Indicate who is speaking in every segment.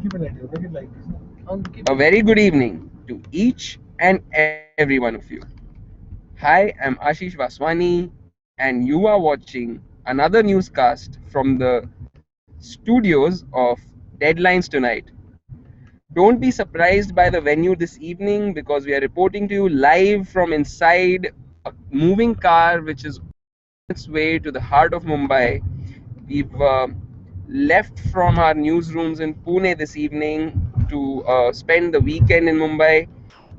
Speaker 1: A very good evening to each and every one of you. Hi, I'm Ashish Vaswani, and you are watching another newscast from the studios of Deadlines Tonight. Don't be surprised by the venue this evening because we are reporting to you live from inside a moving car which is on its way to the heart of Mumbai. We've left from our newsrooms in Pune this evening to spend the weekend in Mumbai,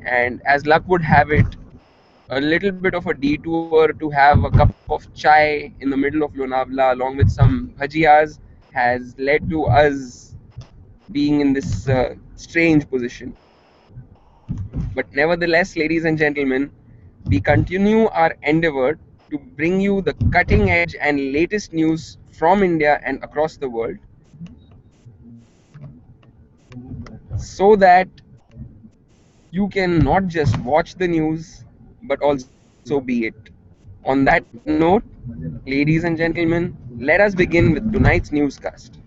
Speaker 1: and as luck would have it, a little bit of a detour to have a cup of chai in the middle of Lonavala along with some bhajiyas has led to us being in this strange position. But nevertheless, ladies and gentlemen, we continue our endeavor to bring you the cutting edge and latest news from India and across the world so that you can not just watch the news but also be it. On that note, ladies and gentlemen, let us begin with tonight's newscast.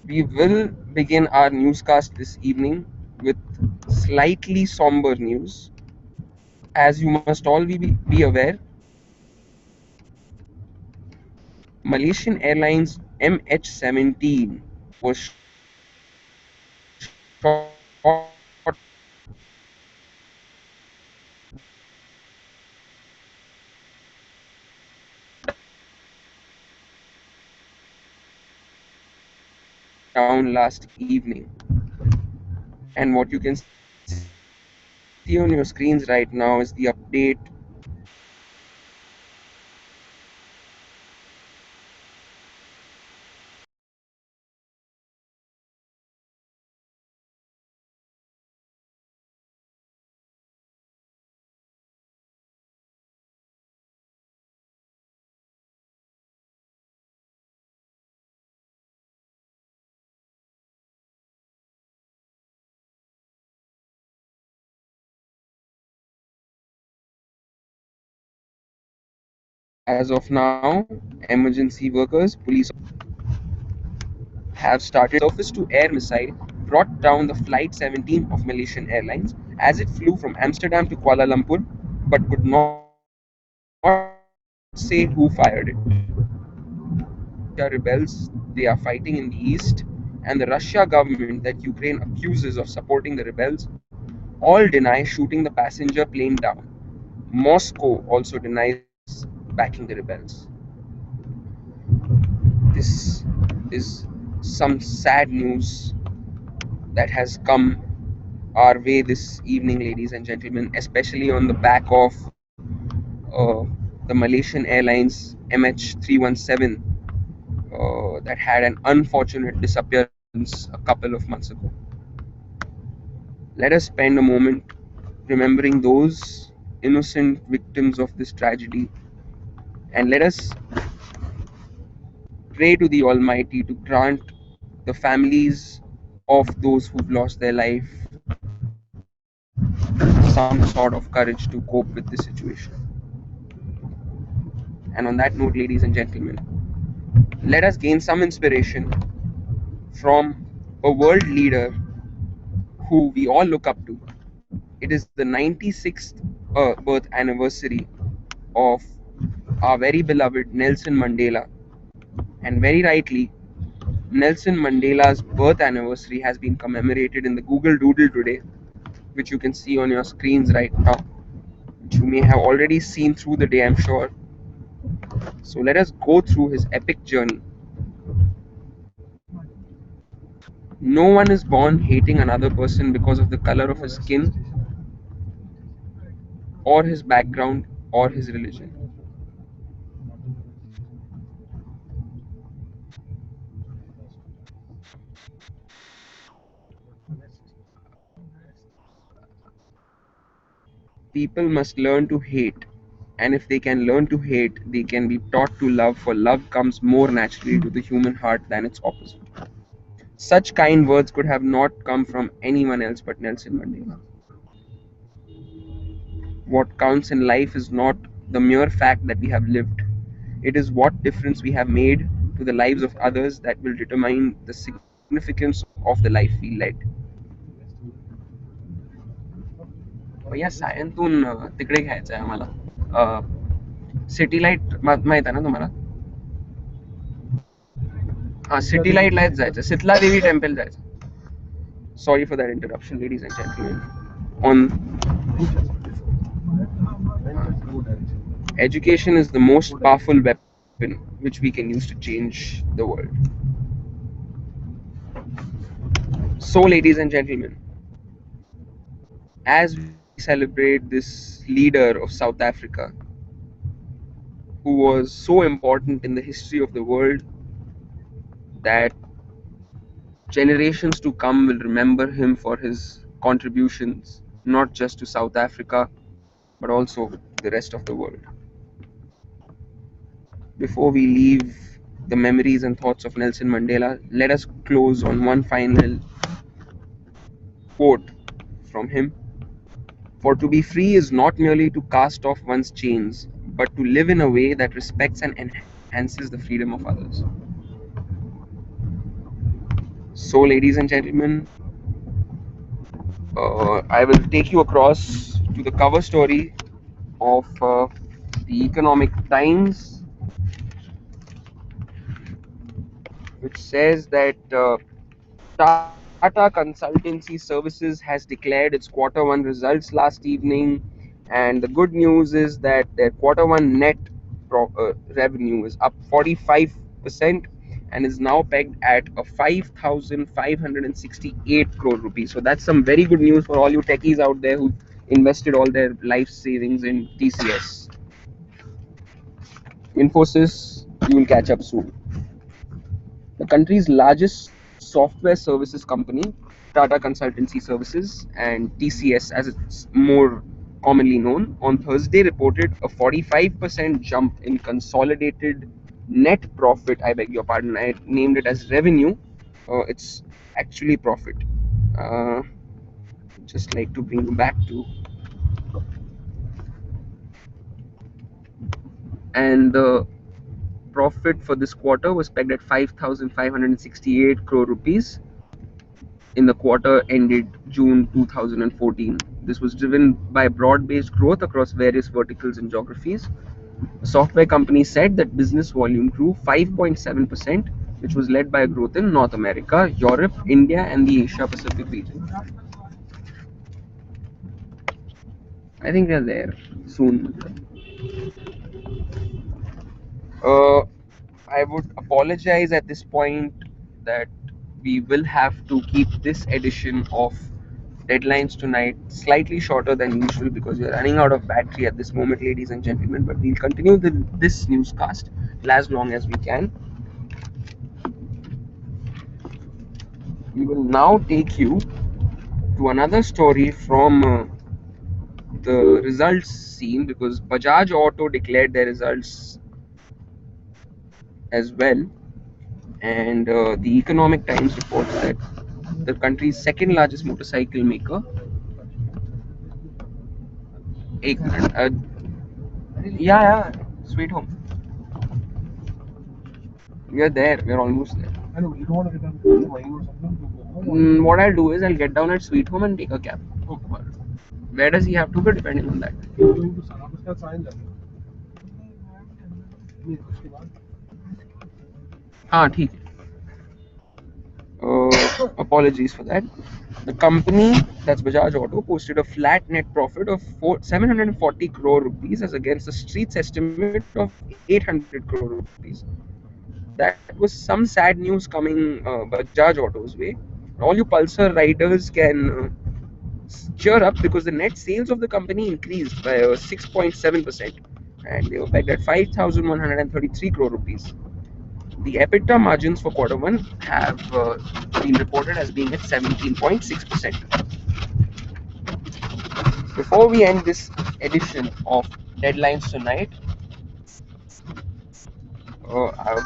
Speaker 1: We will begin our newscast this evening with slightly somber news. As you must all be aware, Malaysian Airlines MH17 was shot down last evening. And what you can see on your screens right now is the update as of now. Emergency workers, police have started surface to air missile brought down the flight 17 of Malaysian Airlines as it flew from Amsterdam to Kuala Lumpur, but could not say who fired it. Russia rebels, they are fighting in the east, and the Russia government that Ukraine accuses of supporting the rebels all deny shooting the passenger plane down. Moscow also denies backing the rebels. This is some sad news that has come our way this evening, ladies and gentlemen, especially on the back of the Malaysian Airlines MH317 that had an unfortunate disappearance a couple of months ago. Let us spend a moment remembering those innocent victims of this tragedy, and let us pray to the Almighty to grant the families of those who've lost their life some sort of courage to cope with this situation. And on that note, ladies and gentlemen, let us gain some inspiration from a world leader who we all look up to. It is the 96th birth anniversary of our very beloved Nelson Mandela. And very rightly, Nelson Mandela's birth anniversary has been commemorated in the Google Doodle today, which you can see on your screens right now, which you may have already seen through the day, I'm sure. So let us go through his epic journey. No one is born hating another person because of the color of his skin, or his background, or his religion. People must learn to hate, and if they can learn to hate, they can be taught to love, for love comes more naturally to the human heart than its opposite. Such kind words could have not come from anyone else but Nelson Mandela. What counts in life is not the mere fact that we have lived, it is what difference we have made to the lives of others that will determine the significance significance of the life we led. भैया सायंतून तिकडे घ्यायचं आहे आम्हाला. City light माहित आहे ना तुम्हाला? हा सिटी लाईट लाच जायचं, शीतला देवी टेम्पल जायचं. Sorry for that interruption, ladies and gentlemen. On education is the most powerful weapon which we can use to change the world. So, ladies and gentlemen, as we celebrate this leader of South Africa, who was so important in the history of the world that generations to come will remember him for his contributions, not just to South Africa, but also the rest of the world. Before we leave the memories and thoughts of Nelson Mandela, let us close on one final quote from him. For to be free is not merely to cast off one's chains, but to live in a way that respects and enhances the freedom of others. So, ladies and gentlemen, I will take you across to the cover story of the Economic Times, which says that Tata Consultancy Services has declared its quarter one results last evening, and the good news is that their quarter one net revenue is up 45% and is now pegged at a 5,568 crore rupees. So that's some very good news for all you techies out there who invested all their life savings in TCS. Infosys, you will catch up soon. The country's largest software services company, Tata Consultancy Services, and TCS as it's more commonly known, on Thursday reported a 45% jump in consolidated net profit. I beg your pardon, I named it as revenue. It's actually profit. Just like to bring you back to. And the profit for this quarter was pegged at 5,568 crore rupees in the quarter ended June 2014. This was driven by broad-based growth across various verticals and geographies. The software company said that business volume grew 5.7%, which was led by growth in North America, Europe, India, and the Asia-Pacific region. I think we are there soon. I would apologize at this point that we will have to keep this edition of Deadlines Tonight slightly shorter than usual because we are running out of battery at this moment, ladies and gentlemen. But we'll continue this newscast as long as we can. We will now take you to another story from the results scene because Bajaj Auto declared their results as well, and the Economic Times reports that the country's second largest motorcycle maker. Yeah, Sweet Home. We are there. We are almost there. I know, you don't want to get down to or something? What I'll do is I'll get down at Sweet Home and take a cab. Okay. Where does he have to go depending on that? हाँ ठीक है. Apologies for that. The company, that's Bajaj Auto, posted a flat net profit of 740 crore rupees as against the street's estimate of 800 crore rupees. That was some sad news coming Bajaj Auto's way. All you Pulsar riders can cheer up because the net sales of the company increased by 6.7% and they were pegged at 5,133 crore rupees. The EBITDA margins for quarter one have been reported as being at 17.6%. Before we end this edition of Deadlines Tonight,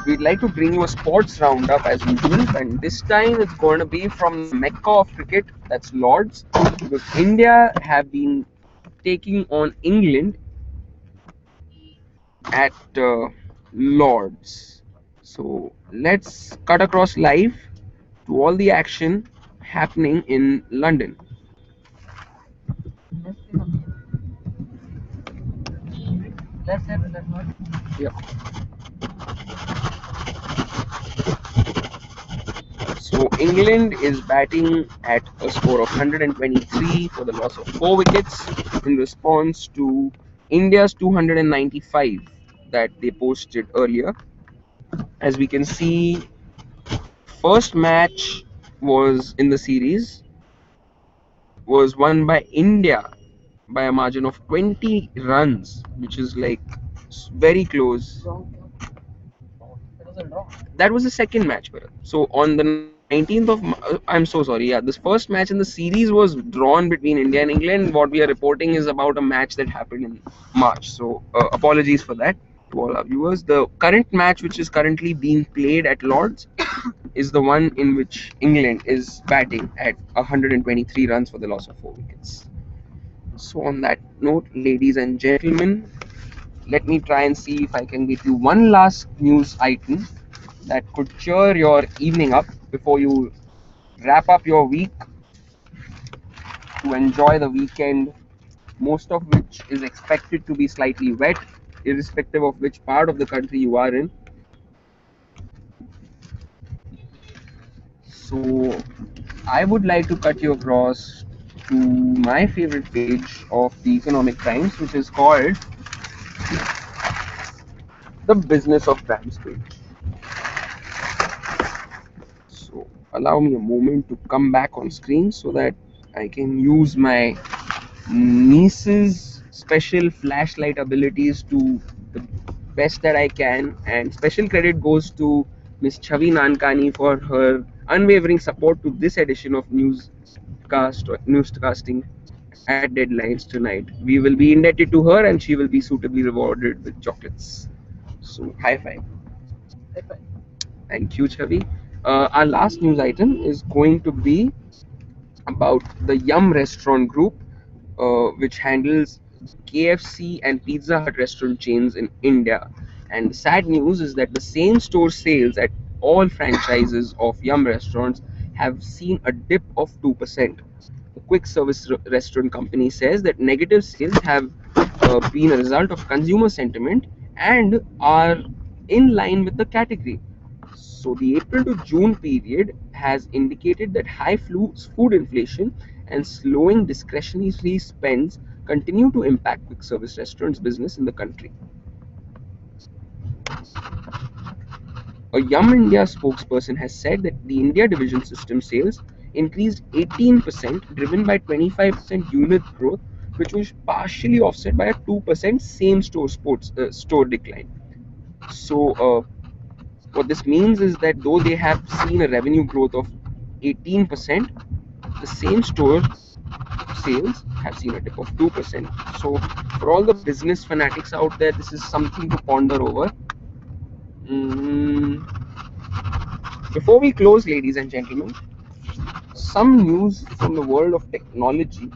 Speaker 1: we'd like to bring you a sports roundup as usual, and this time it's going to be from the Mecca of cricket, that's Lords, because India have been taking on England at Lords. So let's cut across live to all the action happening in London. Yeah. So England is batting at a score of 123 for the loss of 4 wickets in response to India's 295 that they posted earlier. As we can see, first match was in the series was won by India by a margin of 20 runs, which is like very close. That was the second match, Bharat. So on the 19th of I'm so sorry. Yeah, this first match in the series was drawn between India and England. What we are reporting is about a match that happened in March. So apologies for that to all our viewers. The current match, which is currently being played at Lords, is the one in which England is batting at 123 runs for the loss of 4 wickets. So on that note, ladies and gentlemen, let me try and see if I can get you one last news item that could cheer your evening up before you wrap up your week to enjoy the weekend, most of which is expected to be slightly wet, irrespective of which part of the country you are in. So, I would like to cut you across to my favorite page of the Economic Times, which is called The Business of Transport. So, allow me a moment to come back on screen so that I can use my niece's special flashlight abilities to the best that I can, and special credit goes to Miss Chavi Nankani for her unwavering support to this edition of newscasting at deadlines tonight. We will be indebted to her, and she will be suitably rewarded with chocolates. So high five. Thank you, Chavi. Our last news item is going to be about the Yum Restaurant Group, which handles KFC and Pizza Hut restaurant chains in India. And the sad news is that the same store sales at all franchises of Yum restaurants have seen a dip of 2%. The quick service restaurant company says that negative sales have been a result of consumer sentiment and are in line with the category. So the April to June period has indicated that high food inflation and slowing discretionary spends continue to impact quick service restaurants business in the country. A Yum India spokesperson has said that the India division system sales increased 18%, driven by 25% unit growth, which was partially offset by a 2% same store decline. So what this means is that though they have seen a revenue growth of 18%, the same store sales have seen a dip of 2%. So for all the business fanatics out there, this is something to ponder over. Before we close, ladies and gentlemen, some news from the world of technology.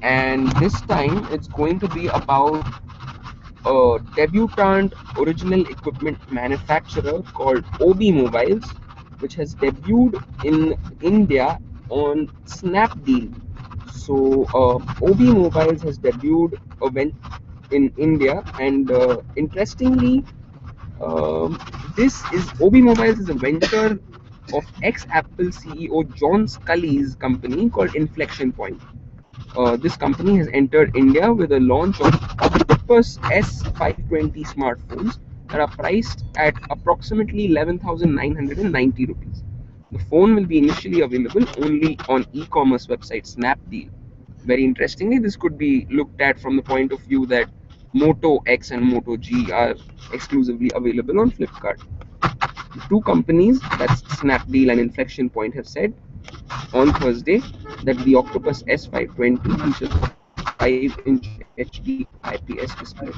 Speaker 1: And this time it's going to be about a debutant original equipment manufacturer called OB Mobiles, which has debuted in India on Snapdeal. So OB Mobiles has debuted in India, and interestingly, this is OB Mobiles is a venture of ex-Apple CEO John Scully's company called Inflection Point. This company has entered India with a launch of Octopus S520 smartphones that are priced at approximately 11,990 rupees. The phone will be initially available only on e-commerce website Snapdeal. Very interestingly, this could be looked at from the point of view that Moto X and Moto G are exclusively available on Flipkart. The two companies, that's Snapdeal and Inflection Point, have said on Thursday that the Octopus S520 features a 5-inch HD IPS display.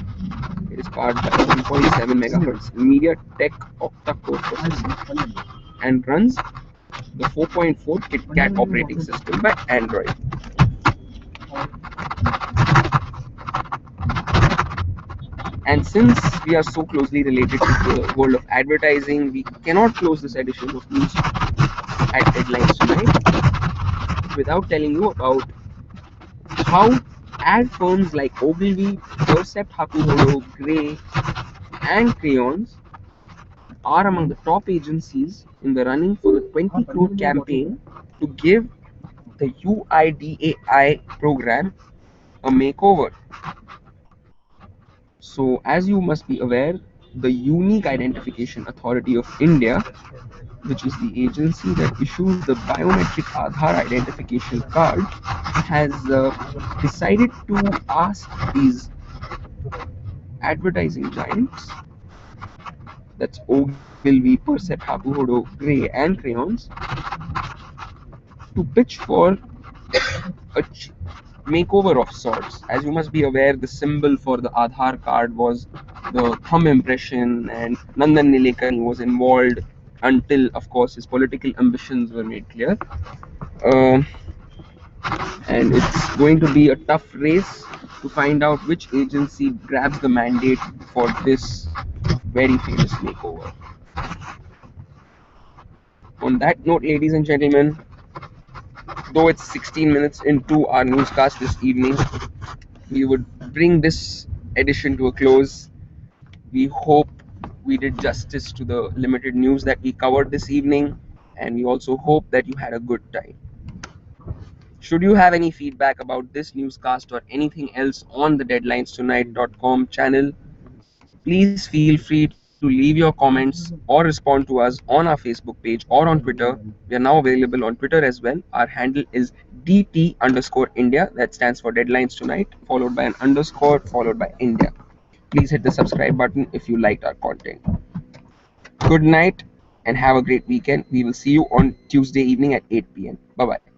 Speaker 1: It is powered by 1.7 MHz MediaTek octa-core processor and runs the 4.4 KitKat operating system by Android. And since we are so closely related to the world of advertising, we cannot close this edition of News at Headlines Tonight without telling you about how ad firms like Ogilvy, Percept Hakuhodo, Grey, and Crayons are among the top agencies in the running for the 20 crore campaign to give the UIDAI program a makeover. So, as you must be aware, the Unique Identification Authority of India, which is the agency that issues the biometric Aadhaar identification card, has decided to ask these advertising giants, that's Ogilvy, Percept, Hakuhodo, Grey, and Crayons, to pitch for a makeover of sorts. As you must be aware, the symbol for the Aadhaar card was the thumb impression, and Nandan Nilekani was involved until, of course, his political ambitions were made clear. Um and it's going to be a tough race to find out which agency grabs the mandate for this very famous makeover. On that note, ladies and gentlemen, though it's 16 minutes into our newscast this evening, we would bring this edition to a close. We hope we did justice to the limited news that we covered this evening, and we also hope that you had a good time. Should you have any feedback about this newscast or anything else on the deadlinestonight.com channel, please feel free to leave your comments or respond to us on our Facebook page or on Twitter. We are now available on Twitter as well. Our handle is DT_India, that stands for Deadlines Tonight, followed by an underscore, followed by India. Please hit the subscribe button if you liked our content. Good night and have a great weekend. We will see you on Tuesday evening at 8 p.m. Bye bye.